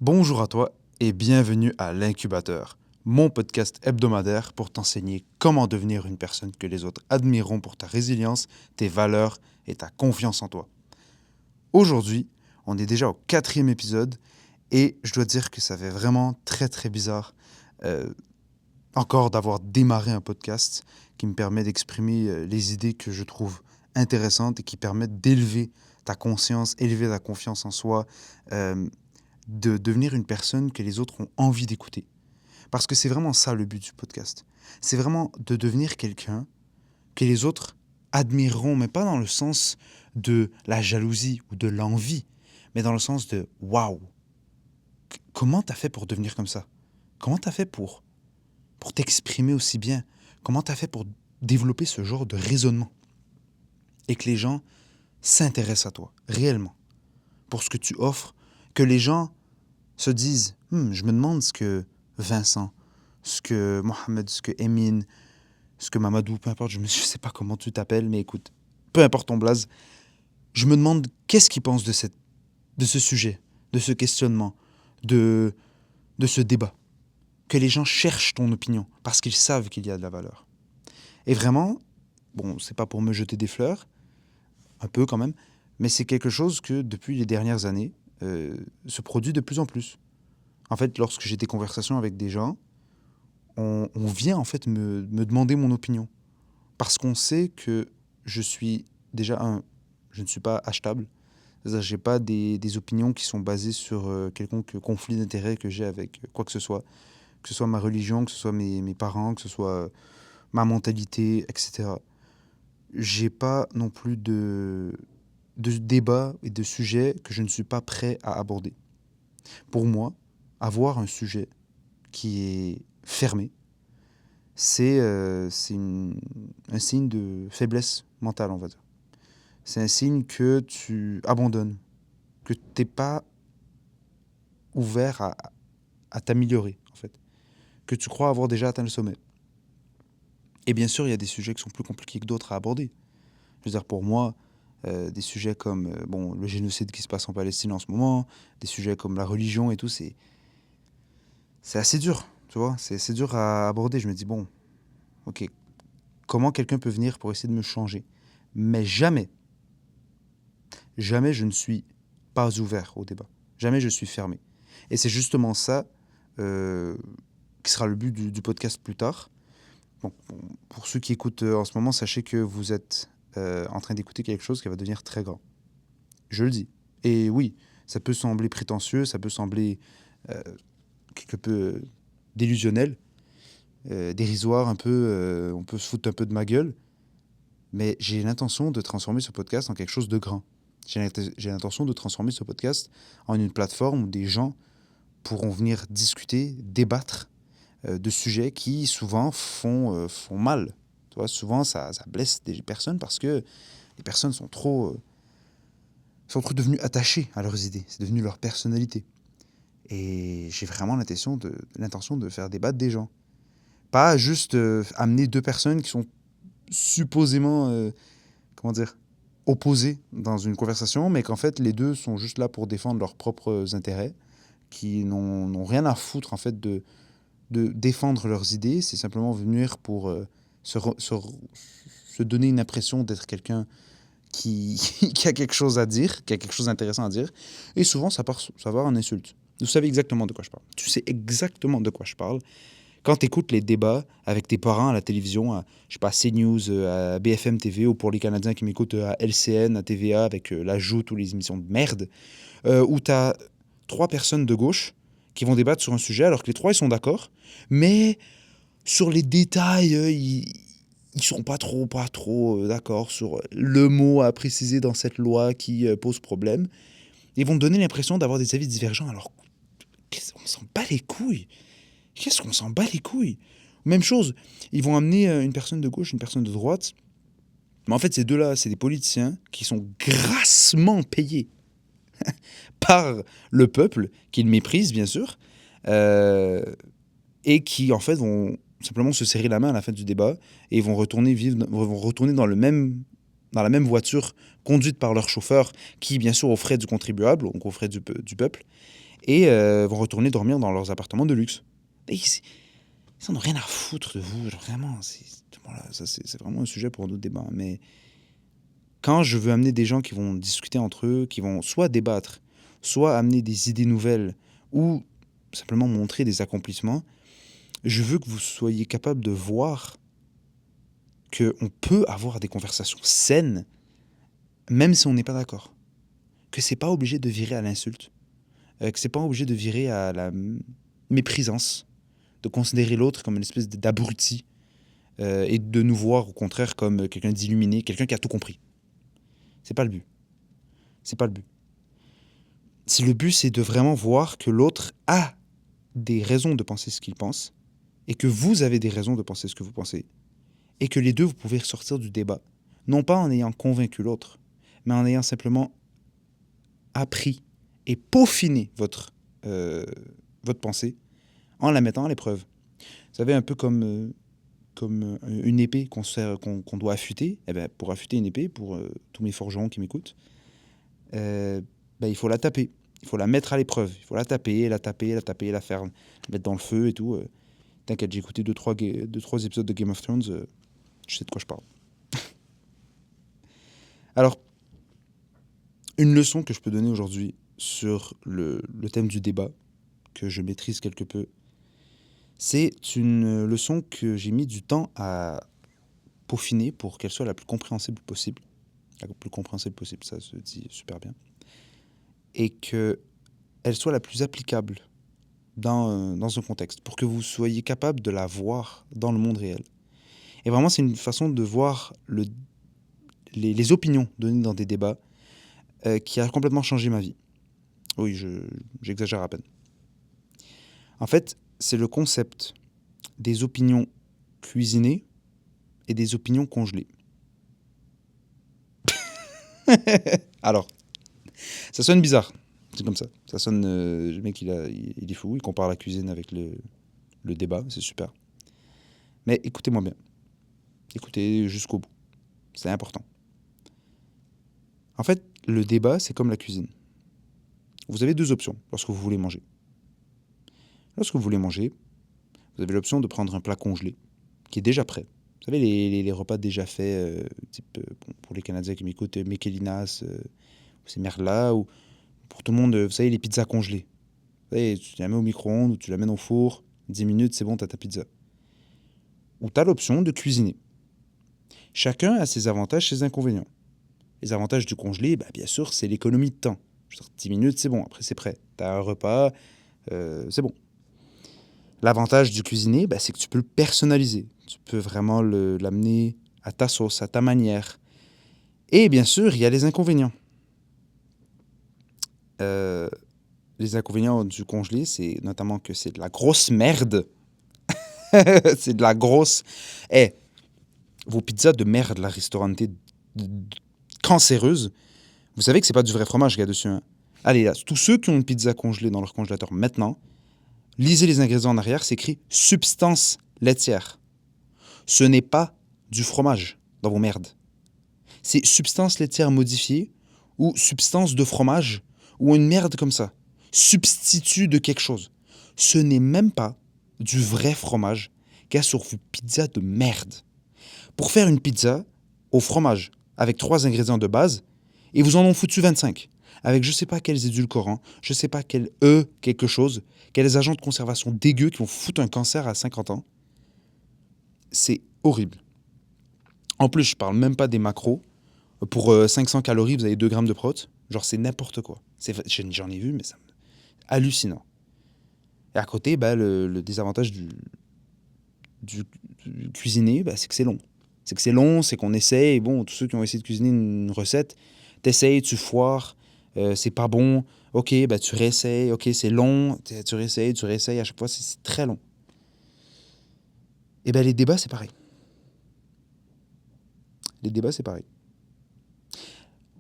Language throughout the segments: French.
Bonjour à toi et bienvenue à l'Incubateur, mon podcast hebdomadaire pour t'enseigner comment devenir une personne que les autres admireront pour ta résilience, tes valeurs et ta confiance en toi. Aujourd'hui, on est déjà au 4e épisode et je dois dire que ça fait vraiment très bizarre euh, encore d'avoir démarré un podcast qui me permet d'exprimer les idées que je trouve intéressantes et qui permettent d'élever ta conscience, élever ta confiance en soi, euh, de devenir une personne que les autres ont envie d'écouter. Parce que c'est vraiment ça le but du podcast. C'est vraiment de devenir quelqu'un que les autres admireront, mais pas dans le sens de la jalousie ou de l'envie, mais dans le sens de waouh, comment t'as fait pour devenir comme ça? Comment t'as fait pour t'exprimer aussi bien? Comment t'as fait pour développer ce genre de raisonnement? Et que les gens s'intéressent à toi, réellement, pour ce que tu offres, que les gens se disent je me demande ce que Vincent, ce que Mohamed, ce que Emine, ce que Mamadou, peu importe, je sais pas comment tu t'appelles, mais écoute, peu importe ton blaze, je me demande qu'est-ce qu'ils pensent de ce sujet, de ce questionnement, de, de ce débat. Que les gens cherchent ton opinion, parce qu'ils savent qu'il y a de la valeur. Et vraiment, bon, c'est pas pour me jeter des fleurs, un peu quand même, mais c'est quelque chose que depuis les dernières années se produit de plus en plus. En fait, lorsque j'ai des conversations avec des gens, on vient en fait me demander mon opinion. Parce qu'on sait que je suis déjà je ne suis pas achetable. C'est-à-dire, j'ai pas des opinions qui sont basées sur quelconque conflit d'intérêt que j'ai avec quoi que ce soit ma religion, que ce soit mes parents, que ce soit ma mentalité, etc. J'ai pas non plus de débat et de sujets que je ne suis pas prêt à aborder. Pour moi, avoir un sujet qui est fermé, c'est un signe de faiblesse mentale, on va dire. C'est un signe que tu abandonnes, que tu n'es pas ouvert à t'améliorer, en fait. Que tu crois avoir déjà atteint le sommet. Et bien sûr, il y a des sujets qui sont plus compliqués que d'autres à aborder. Je veux dire, pour moi, des sujets comme bon, le génocide qui se passe en Palestine en ce moment, des sujets comme la religion et tout, c'est assez dur, tu vois. C'est assez dur à aborder. Je me dis, bon, ok, comment quelqu'un peut venir pour essayer de me changer? Mais jamais je ne suis pas ouvert au débat. Jamais je suis fermé. Et c'est justement ça euh, qui sera le but du podcast plus tard. Donc, pour ceux qui écoutent en ce moment, sachez que vous êtes en train d'écouter quelque chose qui va devenir très grand. Je le dis. Et oui, ça peut sembler prétentieux, ça peut sembler euh, quelque peu délusionnel, dérisoire un peu, on peut se foutre un peu de ma gueule, mais j'ai l'intention de transformer ce podcast en quelque chose de grand. J'ai l'intention de transformer ce podcast en une plateforme où des gens pourront venir discuter, débattre de sujets qui souvent font mal. Tu vois, souvent ça blesse des personnes parce que les personnes sont trop devenues attachées à leurs idées. C'est devenu leur personnalité. Et j'ai vraiment l'intention de faire débattre des gens. Pas juste amener deux personnes qui sont supposément, comment dire, opposées dans une conversation, mais qu'en fait les deux sont juste là pour défendre leurs propres intérêts, qui n'ont rien à foutre en fait de défendre leurs idées, c'est simplement venir pour se donner une impression d'être quelqu'un qui, qui a quelque chose à dire, qui a quelque chose d'intéressant à dire, et souvent ça part en insulte. Vous savez exactement de quoi je parle. Tu sais exactement de quoi je parle. Quand tu écoutes les débats avec tes parents à la télévision, à, je sais pas, CNews, à BFM TV, ou pour les Canadiens qui m'écoutent à LCN, à TVA, avec la Joute ou les émissions de merde, où tu as trois personnes de gauche qui vont débattre sur un sujet alors que les trois ils sont d'accord, mais sur les détails, ils sont pas trop d'accord sur le mot à préciser dans cette loi qui pose problème. Ils vont donner l'impression d'avoir des avis divergents alors on s'en bat les couilles. Qu'est-ce qu'on s'en bat les couilles? Même chose, ils vont amener une personne de gauche, une personne de droite. Mais en fait, ces deux-là, c'est des politiciens qui sont grassement payés par le peuple, qu'ils méprisent bien sûr, euh, et qui en fait vont simplement se serrer la main à la fin du débat et vont retourner dans la même voiture conduite par leur chauffeur, qui bien sûr aux frais du contribuable, donc aux frais du peuple. et vont retourner dormir dans leurs appartements de luxe. Et ils n'en ont rien à foutre de vous, genre vraiment. Voilà, ça, c'est vraiment un sujet pour un autre débat. Mais quand je veux amener des gens qui vont discuter entre eux, qui vont soit débattre, soit amener des idées nouvelles, ou simplement montrer des accomplissements, je veux que vous soyez capable de voir qu'on peut avoir des conversations saines, même si on n'est pas d'accord. Que c'est pas obligé de virer à l'insulte, que c'est pas obligé de virer à la méprisance, de considérer l'autre comme une espèce d'abruti, et de nous voir au contraire comme quelqu'un d'illuminé, quelqu'un qui a tout compris. C'est pas le but. C'est pas le but. Le but, c'est de vraiment voir que l'autre a des raisons de penser ce qu'il pense, et que vous avez des raisons de penser ce que vous pensez, et que les deux, vous pouvez sortir du débat, non pas en ayant convaincu l'autre, mais en ayant simplement appris et peaufiné votre pensée en la mettant à l'épreuve. Vous savez, un peu comme une épée qu'on doit affûter. Eh ben, pour affûter une épée, pour tous mes forgerons qui m'écoutent, il faut la taper. Il faut la mettre à l'épreuve. Il faut la taper, la faire mettre dans le feu et tout. T'inquiète, j'ai écouté 2-3 épisodes de Game of Thrones. Je sais de quoi je parle. Alors, une leçon que je peux donner aujourd'hui sur le thème du débat, que je maîtrise quelque peu, c'est une leçon que j'ai mis du temps à peaufiner pour qu'elle soit la plus compréhensible possible. La plus compréhensible possible, ça se dit super bien. Et qu'elle soit la plus applicable dans un contexte, pour que vous soyez capable de la voir dans le monde réel. Et vraiment, c'est une façon de voir les opinions données dans des débats qui a complètement changé ma vie. Oui, j'exagère à peine. En fait, c'est le concept des opinions cuisinées et des opinions congelées. Alors, ça sonne bizarre. C'est comme ça. Ça sonne... le mec, il est fou. Il compare la cuisine avec le débat. C'est super. Mais écoutez-moi bien. Écoutez jusqu'au bout. C'est important. En fait, le débat, c'est comme la cuisine. Vous avez 2 options lorsque vous voulez manger. Lorsque vous voulez manger, vous avez l'option de prendre un plat congelé qui est déjà prêt. Vous savez, les repas déjà faits, type, pour les Canadiens qui m'écoutent, Mekelinas, ces merdes-là, ou pour tout le monde, vous savez, les pizzas congelées. Vous savez, tu la mets au micro-ondes ou tu la mets au four, 10 minutes, c'est bon, t'as ta pizza. Ou t'as l'option de cuisiner. Chacun a ses avantages, ses inconvénients. Les avantages du congelé, bien sûr, c'est l'économie de temps. 10 minutes, c'est bon, après c'est prêt. T'as un repas, c'est bon. L'avantage du cuisiner, c'est que tu peux le personnaliser. Tu peux vraiment l'amener à ta sauce, à ta manière. Et bien sûr, il y a les inconvénients. Les inconvénients du congelé, c'est notamment que c'est de la grosse merde. C'est de la grosse... vos pizzas de merde, la restaurante cancéreuse, vous savez que c'est pas du vrai fromage qu'il y a dessus. Hein. Allez, là, tous ceux qui ont une pizza congelée dans leur congélateur maintenant, lisez les ingrédients en arrière, c'est écrit « substance laitière ». Ce n'est pas du fromage dans vos merdes. C'est substance laitière modifiée ou substance de fromage ou une merde comme ça. Substitut de quelque chose. Ce n'est même pas du vrai fromage qu'il y a sur vos pizzas de merde. Pour faire une pizza au fromage avec 3 ingrédients de base, et vous en ont foutu 25. Avec je sais pas quels édulcorants, je sais pas quel quelque chose, quels agents de conservation dégueux qui vont foutre un cancer à 50 ans. C'est horrible. En plus, je parle même pas des macros. Pour 500 calories, vous avez 2 grammes de prot. Genre, c'est n'importe quoi. J'en ai vu, mais c'est hallucinant. Et à côté, le désavantage du cuisiner, c'est que c'est long. C'est qu'on essaye. Et bon, tous ceux qui ont essayé de cuisiner une recette, t'essayes, tu foires, c'est pas bon. Ok, tu réessayes. Ok, c'est long. Tu réessayes. À chaque fois, c'est très long. Et les débats, c'est pareil.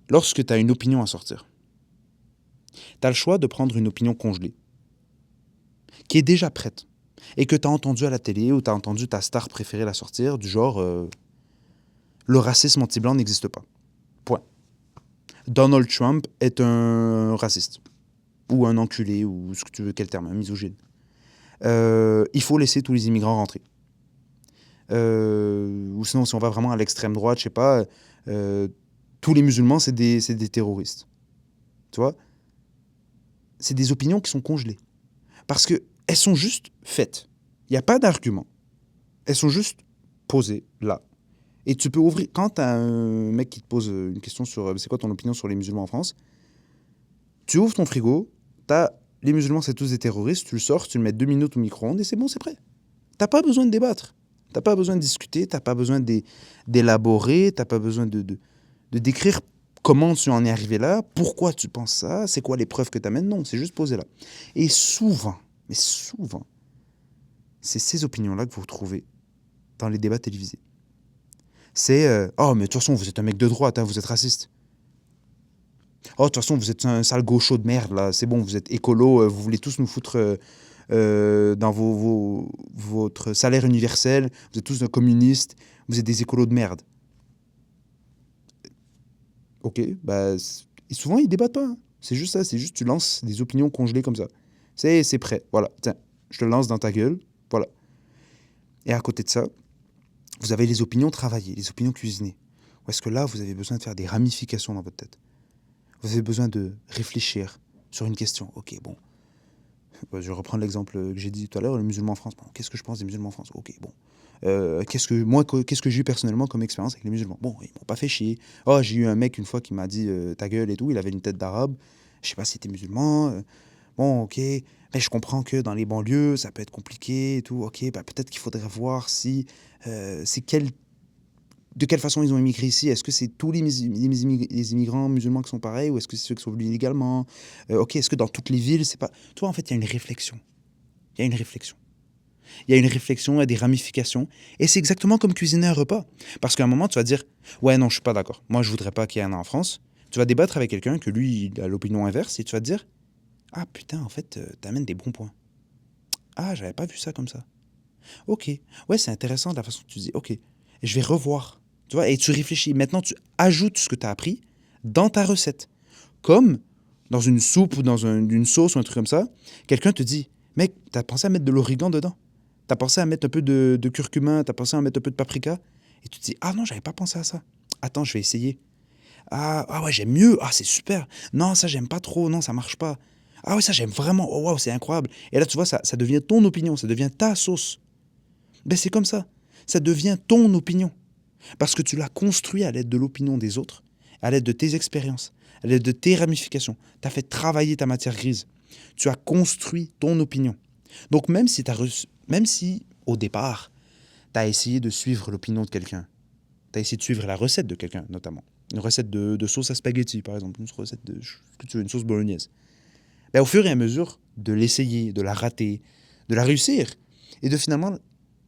Lorsque tu as une opinion à sortir, tu as le choix de prendre une opinion congelée, qui est déjà prête, et que tu as entendu à la télé ou tu as entendu ta star préférée la sortir, du genre le racisme anti-blanc n'existe pas. Point. Donald Trump est un raciste. ou un enculé, ou ce que tu veux, quel terme, un misogyne. Il faut laisser tous les immigrants rentrer. Ou sinon, si on va vraiment à l'extrême droite, je sais pas, tous les musulmans, c'est des terroristes. Tu vois? C'est des opinions qui sont congelées. Parce qu'elles sont juste faites. Il n'y a pas d'argument. Elles sont juste posées là. Et tu peux ouvrir... Quand tu as un mec qui te pose une question sur c'est quoi ton opinion sur les musulmans en France, tu ouvres ton frigo, t'as les musulmans, c'est tous des terroristes, tu le sors, tu le mets 2 minutes au micro-ondes et c'est bon, c'est prêt. T'as pas besoin de débattre. T'as pas besoin de discuter, t'as pas besoin d'élaborer, t'as pas besoin de décrire comment tu en es arrivé là, pourquoi tu penses ça, c'est quoi les preuves que tu amènes. Non, c'est juste posé là. Et souvent, mais souvent, c'est ces opinions-là que vous retrouvez dans les débats télévisés. C'est oh, mais de toute façon, vous êtes un mec de droite, hein, vous êtes raciste. Oh, de toute façon, vous êtes un sale gaucho de merde, là, c'est bon, vous êtes écolo, vous voulez tous nous foutre dans votre salaire universel, vous êtes tous un communiste, vous êtes des écolos de merde. Ok, bah, et souvent ils débattent pas, hein. C'est juste ça, c'est juste tu lances des opinions congelées comme ça. C'est prêt, voilà, tiens, je te le lance dans ta gueule, voilà. Et à côté de ça, vous avez les opinions travaillées, les opinions cuisinées. Ou est-ce que là, vous avez besoin de faire des ramifications dans votre tête? Vous avez besoin de réfléchir sur une question. Ok, bon, je reprends l'exemple que j'ai dit tout à l'heure, les musulmans en France. Bon, qu'est-ce que je pense des musulmans en France? Ok, bon. Qu'est-ce que j'ai eu personnellement comme expérience avec les musulmans? Bon, ils m'ont pas fait chier. Oh, j'ai eu un mec une fois qui m'a dit ta gueule et tout. Il avait une tête d'arabe. Je sais pas si c'était musulman. Bon, ok. Mais je comprends que dans les banlieues, ça peut être compliqué et tout. Ok, bah peut-être qu'il faudrait voir si de quelle façon ils ont immigré ici. Est-ce que c'est tous les immigrants musulmans qui sont pareils ou est-ce que c'est ceux qui sont venus illégalement? Ok, est-ce que dans toutes les villes, c'est pas... Toi, en fait, il y a une réflexion. Il y a une réflexion. Il y a une réflexion, il y a des ramifications. Et c'est exactement comme cuisiner un repas. Parce qu'à un moment, tu vas dire ouais, non, je suis pas d'accord. Moi, je voudrais pas qu'il y ait un en France. Tu vas débattre avec quelqu'un que lui, il a l'opinion inverse et tu vas te dire ah putain, en fait, t'amènes des bons points. Ah, j'avais pas vu ça comme ça. Ok, ouais, c'est intéressant de la façon que tu dis. Ok, je vais revoir. Tu vois, et tu réfléchis. Maintenant, tu ajoutes ce que tu as appris dans ta recette. Comme dans une soupe ou dans une sauce ou un truc comme ça, quelqu'un te dit mec, t'as pensé à mettre de l'origan dedans? T'as pensé à mettre un peu de curcuma? T'as pensé à mettre un peu de paprika? Et tu te dis ah non, j'avais pas pensé à ça. Attends, je vais essayer. Ah ouais, j'aime mieux. Ah, c'est super. Non, ça, j'aime pas trop. Non, ça marche pas. Ah ouais, ça, j'aime vraiment. Oh, waouh, c'est incroyable. Et là, tu vois, ça devient ton opinion. Ça devient ta sauce. Ben, c'est comme ça. Ça devient ton opinion. Parce que tu l'as construit à l'aide de l'opinion des autres, à l'aide de tes expériences, à l'aide de tes ramifications. Tu as fait travailler ta matière grise. Tu as construit ton opinion. Donc même si au départ, tu as essayé de suivre l'opinion de quelqu'un, tu as essayé de suivre la recette de quelqu'un notamment, une recette de sauce à spaghetti par exemple, une recette une sauce bolognaise, ben, au fur et à mesure de l'essayer, de la rater, de la réussir, et de finalement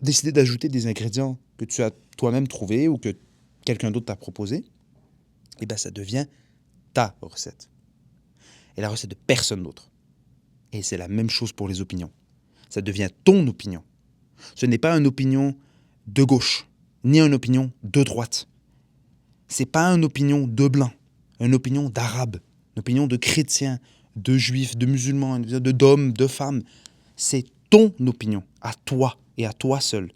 décider d'ajouter des ingrédients que tu as toi-même trouvés ou que quelqu'un d'autre t'a proposé, et ben ça devient ta recette. Et la recette de personne d'autre. Et c'est la même chose pour les opinions. Ça devient ton opinion. Ce n'est pas une opinion de gauche, ni une opinion de droite. C'est pas une opinion de blanc, une opinion d'arabe, une opinion de chrétien, de juif, de musulman, d'homme, de femme. C'est ton opinion, à toi et à toi seul.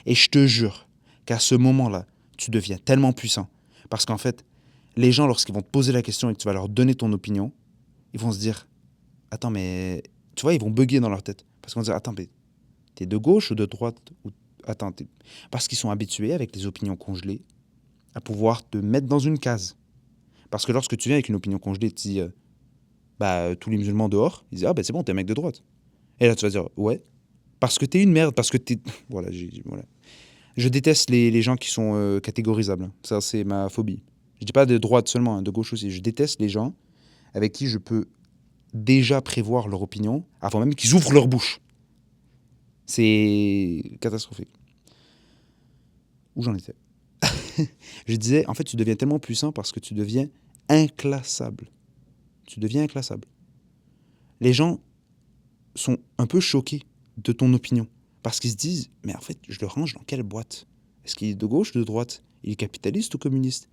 Et je te jure qu'à ce moment-là, tu deviens tellement puissant. Parce qu'en fait, les gens, lorsqu'ils vont te poser la question et que tu vas leur donner ton opinion, ils vont se dire attends, mais. Tu vois, ils vont bugger dans leur tête. Parce qu'ils vont se dire attends, mais t'es de gauche ou de droite ou... Attends, parce qu'ils sont habitués, avec les opinions congelées, à pouvoir te mettre dans une case. Parce que lorsque tu viens avec une opinion congelée, tu dis tous les musulmans dehors, ils disent ah, ben c'est bon, t'es un mec de droite. Et là, tu vas dire ouais, parce que t'es une merde, parce que t'es. Voilà. Je déteste les gens qui sont catégorisables. Ça, c'est ma phobie. Je dis pas de droite seulement, hein, de gauche aussi. Je déteste les gens avec qui je peux déjà prévoir leur opinion avant même qu'ils ouvrent leur bouche. C'est catastrophique. Où j'en étais? Je disais, en fait, tu deviens tellement puissant parce que tu deviens inclassable. Tu deviens inclassable. Les gens sont un peu choqués de ton opinion parce qu'ils se disent, mais en fait, je le range dans quelle boîte? Est-ce qu'il est de gauche ou de droite? Il est capitaliste ou communiste?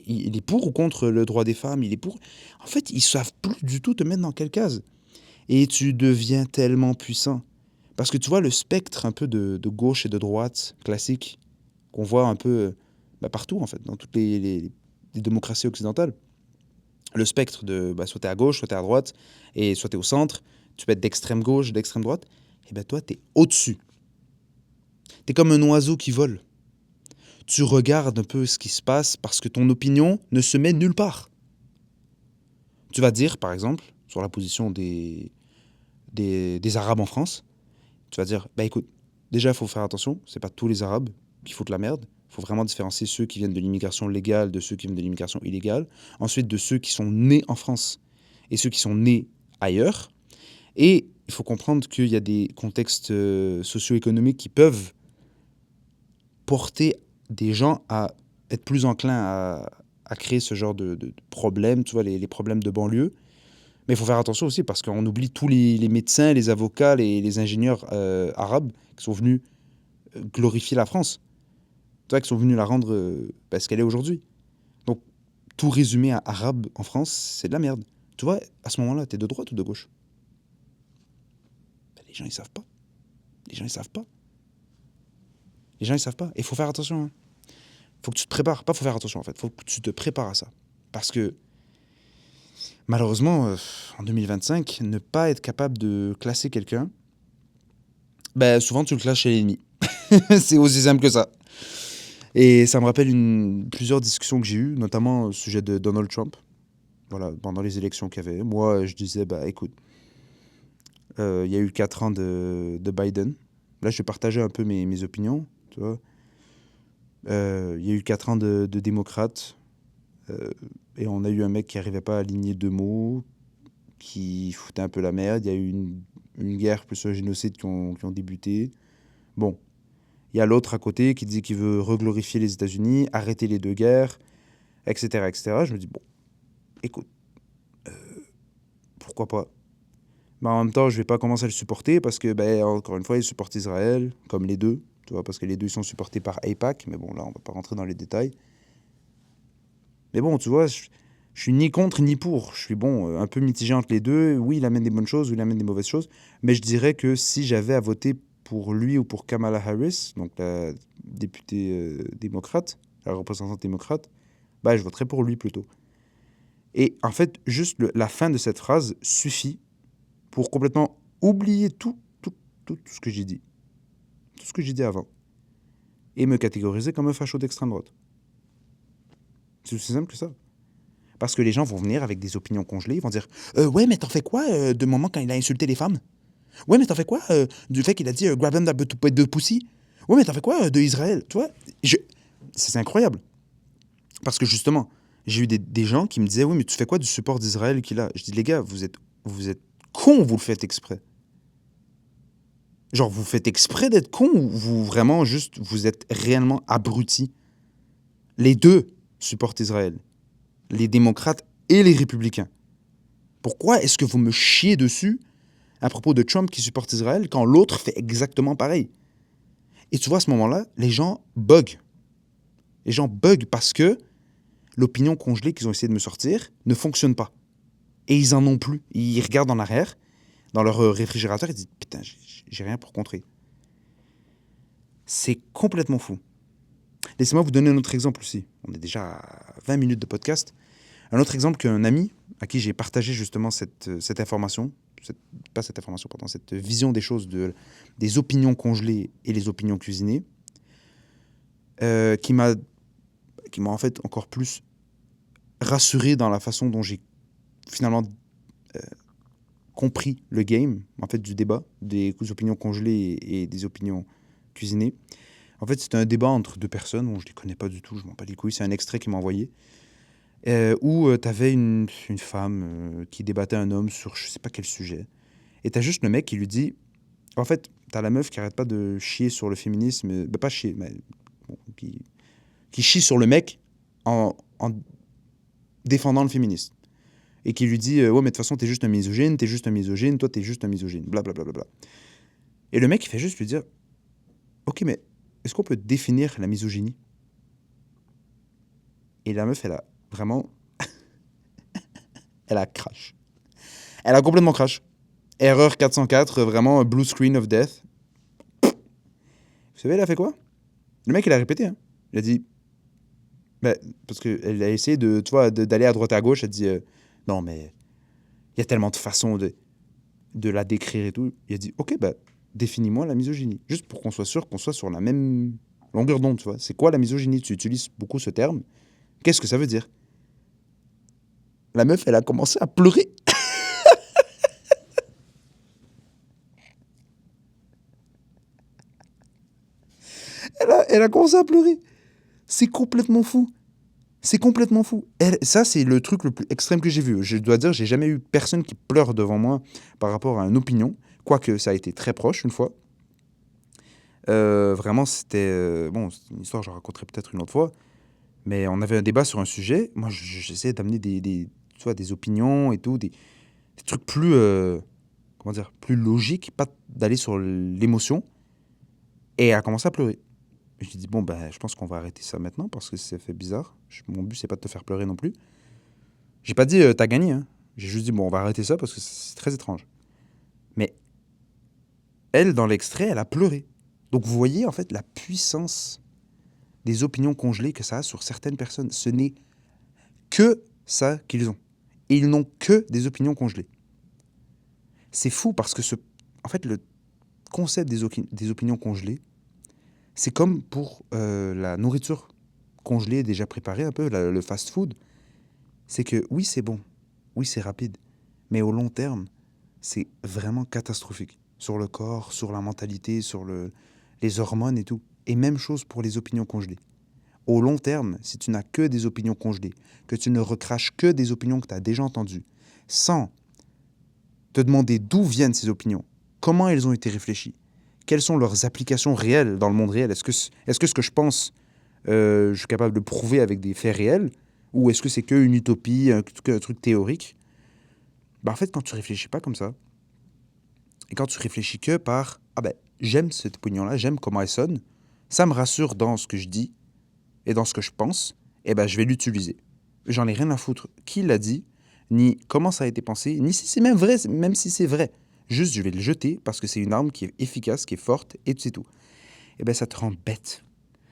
il est pour ou contre le droit des femmes, il est pour. En fait, ils savent plus du tout te mettre dans quelle case. Et tu deviens tellement puissant. Parce que tu vois, le spectre un peu de gauche et de droite classique, qu'on voit un peu partout, en fait, dans toutes les démocraties occidentales. Le spectre de soit t'es à gauche, soit t'es à droite, et soit t'es au centre, tu peux être d'extrême gauche, d'extrême droite, et ben toi, t'es au-dessus. T'es comme un oiseau qui vole. Tu regardes un peu ce qui se passe parce que ton opinion ne se met nulle part. Tu vas dire, par exemple, sur la position des Arabes en France, tu vas dire, bah écoute, déjà, il faut faire attention, c'est pas tous les Arabes qui foutent la merde. Il faut vraiment différencier ceux qui viennent de l'immigration légale de ceux qui viennent de l'immigration illégale. Ensuite, de ceux qui sont nés en France et ceux qui sont nés ailleurs. Et il faut comprendre qu'il y a des contextes socio-économiques qui peuvent porter des gens à être plus enclins à créer ce genre de problèmes, tu vois, les problèmes de banlieue. Mais il faut faire attention aussi parce qu'on oublie tous les médecins, les avocats, les ingénieurs arabes qui sont venus glorifier la France. Tu vois, qui sont venus la rendre ce qu'elle est aujourd'hui. Donc, tout résumé à arabe en France, c'est de la merde. Tu vois, à ce moment-là, t'es de droite ou de gauche? Ben, les gens, ils savent pas. Les gens, ils savent pas. Les gens, ils savent pas. Et il faut faire attention. Hein. Faut que tu te prépares. Pas faut faire attention, en fait. Faut que tu te prépares à ça. Parce que, malheureusement, en 2025, ne pas être capable de classer quelqu'un, ben, souvent, tu le classes chez l'ennemi. C'est aussi simple que ça. Et ça me rappelle plusieurs discussions que j'ai eues, notamment au sujet de Donald Trump. Voilà, pendant les élections qu'il y avait. Moi, je disais, bah écoute, il y a eu 4 ans de Biden. Là, je vais partager un peu mes opinions, tu vois. Il y a eu 4 ans de démocrates. Et on a eu un mec qui n'arrivait pas à aligner 2 mots, qui foutait un peu la merde. Il y a eu une guerre plus un génocide qui ont débuté. Bon, il y a l'autre à côté qui dit qu'il veut reglorifier les États-Unis, arrêter les 2 guerres, etc., etc. Je me dis, bon, écoute, pourquoi pas? Mais en même temps, je vais pas commencer à le supporter parce que, encore une fois, il supporte Israël, comme les deux, tu vois, parce que les deux ils sont supportés par AIPAC, mais bon, là, on va pas rentrer dans les détails. Mais bon, tu vois, je suis ni contre ni pour. Je suis bon, un peu mitigé entre les deux. Oui, il amène des bonnes choses, oui, il amène des mauvaises choses. Mais je dirais que si j'avais à voter pour lui ou pour Kamala Harris, donc la députée démocrate, la représentante démocrate, bah, je voterais pour lui plutôt. Et en fait, juste la fin de cette phrase suffit pour complètement oublier tout ce que j'ai dit. Tout ce que j'ai dit avant. Et me catégoriser comme un facho d'extrême droite. C'est aussi simple que ça. Parce que les gens vont venir avec des opinions congelées, ils vont dire ouais, mais t'en fais quoi de moment quand il a insulté les femmes? Ouais, mais t'en fais quoi du fait qu'il a dit grab them de pussy? Ouais, mais t'en fais quoi de Israël? Tu vois, c'est incroyable. Parce que justement, j'ai eu des gens qui me disaient oui, mais tu fais quoi du support d'Israël qu'il a? Je dis les gars, vous êtes cons, vous le faites exprès. Genre, vous faites exprès d'être con ou vous vraiment juste, vous êtes réellement abrutis? Les deux supportent Israël. Les démocrates et les républicains. Pourquoi est-ce que vous me chiez dessus à propos de Trump qui supporte Israël quand l'autre fait exactement pareil? Et tu vois, à ce moment-là, les gens bug. Les gens bug parce que l'opinion congelée qu'ils ont essayé de me sortir ne fonctionne pas. Et ils en ont plus. Ils regardent en arrière, dans leur réfrigérateur, et disent « Putain, j'ai rien pour contrer. » C'est complètement fou. Laissez-moi vous donner un autre exemple aussi. On est déjà à 20 minutes de podcast. Un autre exemple qu'un ami à qui j'ai partagé justement cette information, cette vision des choses, des opinions congelées et les opinions cuisinées, qui m'a en fait encore plus rassuré dans la façon dont j'ai finalement compris le game, en fait, du débat, des opinions congelées et des opinions cuisinées. En fait, c'était un débat entre 2 personnes, je ne les connais pas du tout, je m'en bats les couilles, c'est un extrait qu'il m'a envoyé, où tu avais une femme qui débattait un homme sur je sais pas quel sujet. Et tu as juste le mec qui lui dit, en fait, tu as la meuf qui arrête pas de chier sur le féminisme, pas chier, mais bon, qui chie sur le mec en défendant le féminisme. Et qui lui dit, ouais, mais de toute façon, t'es juste un misogyne, toi, t'es juste un misogyne, blablabla. Bla, bla, bla. Et le mec, il fait juste lui dire, ok, mais est-ce qu'on peut définir la misogynie? Et la meuf, elle a vraiment... elle a crash. Elle a complètement crash. Erreur 404, vraiment blue screen of death. Vous savez, elle a fait quoi? Le mec, il a répété. Hein. Il a dit... Bah, parce qu'elle a essayé de, tu vois, d'aller à droite à gauche. Elle dit... non, mais il y a tellement de façons de la décrire et tout. Il a dit, ok, bah, définis-moi la misogynie. Juste pour qu'on soit sûr qu'on soit sur la même longueur d'onde, tu vois. C'est quoi la misogynie? Tu utilises beaucoup ce terme. Qu'est-ce que ça veut dire? La meuf, elle a commencé à pleurer. Elle a commencé à pleurer. C'est complètement fou. C'est complètement fou. Ça, c'est le truc le plus extrême que j'ai vu. Je dois dire, j'ai jamais eu personne qui pleure devant moi par rapport à une opinion, quoique ça a été très proche une fois. Vraiment, c'était... bon, c'est une histoire que je raconterai peut-être une autre fois. Mais on avait un débat sur un sujet. Moi, j'essayais d'amener tu vois, des opinions et tout, des trucs plus... comment dire? Plus logiques, pas d'aller sur l'émotion. Et elle a commencé à pleurer. Je lui ai dit, bon, ben, je pense qu'on va arrêter ça maintenant parce que ça fait bizarre. Mon but, c'est pas de te faire pleurer non plus. J'ai pas dit, t'as gagné. Hein. J'ai juste dit, bon, on va arrêter ça parce que c'est très étrange. Mais elle, dans l'extrait, elle a pleuré. Donc vous voyez, en fait, la puissance des opinions congelées que ça a sur certaines personnes. Ce n'est que ça qu'ils ont. Et ils n'ont que des opinions congelées. C'est fou parce que, en fait, le concept des opinions congelées, c'est comme pour la nourriture congelée, déjà préparée, un peu, le fast-food. C'est que oui, c'est bon, oui, c'est rapide, mais au long terme, c'est vraiment catastrophique. Sur le corps, sur la mentalité, sur les hormones et tout. Et même chose pour les opinions congelées. Au long terme, si tu n'as que des opinions congelées, que tu ne recraches que des opinions que tu as déjà entendues, sans te demander d'où viennent ces opinions, comment elles ont été réfléchies, quelles sont leurs applications réelles dans le monde réel, est-ce que ce que je pense, je suis capable de prouver avec des faits réels, ou est-ce que c'est qu'une utopie, un truc théorique? Bah en fait, quand tu réfléchis pas comme ça, et quand tu réfléchis que par « Ah ben, j'aime cette opinion-là, j'aime comment elle sonne, ça me rassure dans ce que je dis et dans ce que je pense, et ben je vais l'utiliser. J'en ai rien à foutre qui l'a dit, ni comment ça a été pensé, ni si c'est même vrai, même si c'est vrai. Juste, je vais le jeter parce que c'est une arme qui est efficace, qui est forte, et c'est tout. Et ben ça te rend bête,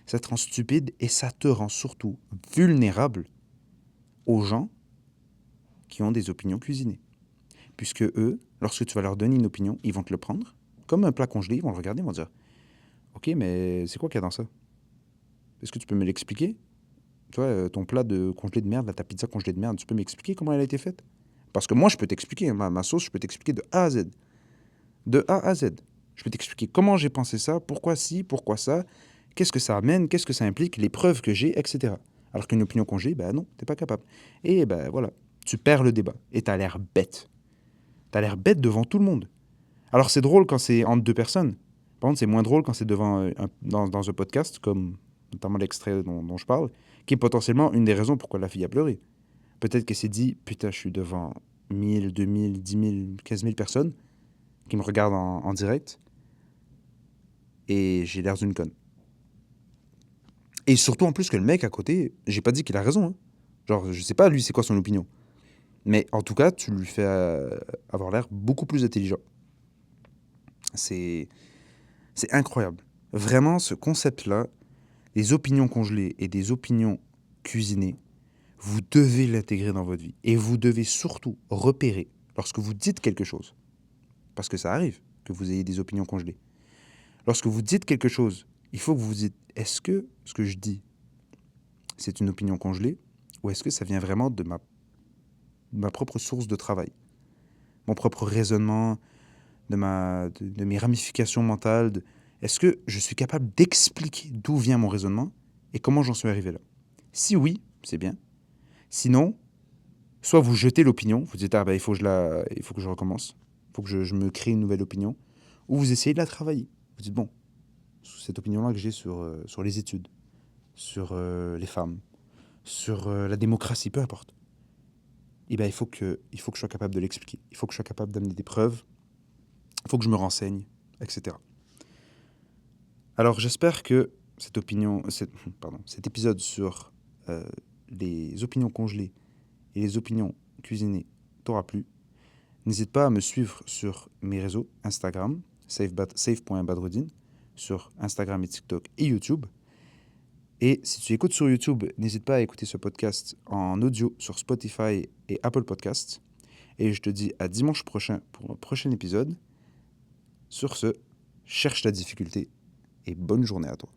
ça te rend stupide, et ça te rend surtout vulnérable aux gens qui ont des opinions cuisinées. Puisque eux, lorsque tu vas leur donner une opinion, ils vont te le prendre, comme un plat congelé, ils vont le regarder, ils vont dire « Ok, mais c'est quoi qu'il y a dans ça? Est-ce que tu peux me l'expliquer? Tu vois, ton plat de congelé de merde, là, ta pizza congelée de merde, tu peux m'expliquer comment elle a été faite? Parce que moi, je peux t'expliquer, hein, ma sauce, je peux t'expliquer de A à Z. De A à Z. Je peux t'expliquer comment j'ai pensé ça, pourquoi ci, pourquoi ça, qu'est-ce que ça amène, qu'est-ce que ça implique, les preuves que j'ai, etc. Alors qu'une opinion congelée, ben non, t'es pas capable. Et ben voilà, tu perds le débat. Et t'as l'air bête. T'as l'air bête devant tout le monde. Alors c'est drôle quand c'est entre deux personnes. Par contre, c'est moins drôle quand c'est dans un podcast, comme notamment l'extrait dont je parle, qui est potentiellement une des raisons pourquoi la fille a pleuré. Peut-être qu'elle s'est dit, putain, je suis devant 1000, 2000, 10 000, 15 000 personnes qui me regardent en direct et j'ai l'air d'une conne. Et surtout en plus que le mec à côté, j'ai pas dit qu'il a raison. Hein. Genre, je sais pas lui c'est quoi son opinion. Mais en tout cas, tu lui fais avoir l'air beaucoup plus intelligent. C'est incroyable. Vraiment, ce concept-là, des opinions congelées et des opinions cuisinées, vous devez l'intégrer dans votre vie. Et vous devez surtout repérer lorsque vous dites quelque chose. Parce que ça arrive que vous ayez des opinions congelées. Lorsque vous dites quelque chose, il faut que vous vous dites, est-ce que ce que je dis, c'est une opinion congelée ou est-ce que ça vient vraiment de ma propre source de travail, mon propre raisonnement, de mes ramifications mentales. Est-ce que je suis capable d'expliquer d'où vient mon raisonnement et comment j'en suis arrivé là? Si oui, c'est bien. Sinon, soit vous jetez l'opinion, vous dites, ah ben, il faut que je recommence, il faut que je me crée une nouvelle opinion, ou vous essayez de la travailler. Vous dites, bon, cette opinion-là que j'ai sur les études, sur les femmes, sur la démocratie, peu importe, eh ben, il faut que je sois capable de l'expliquer. Il faut que je sois capable d'amener des preuves, il faut que je me renseigne, etc. Alors j'espère que cet épisode sur les opinions congelées et les opinions cuisinées t'aura plu. N'hésite pas à me suivre sur mes réseaux Instagram, safe.badruddin, sur Instagram et TikTok et YouTube. Et si tu écoutes sur YouTube, n'hésite pas à écouter ce podcast en audio sur Spotify et Apple Podcasts. Et je te dis à dimanche prochain pour un prochain épisode. Sur ce, cherche la difficulté et bonne journée à toi.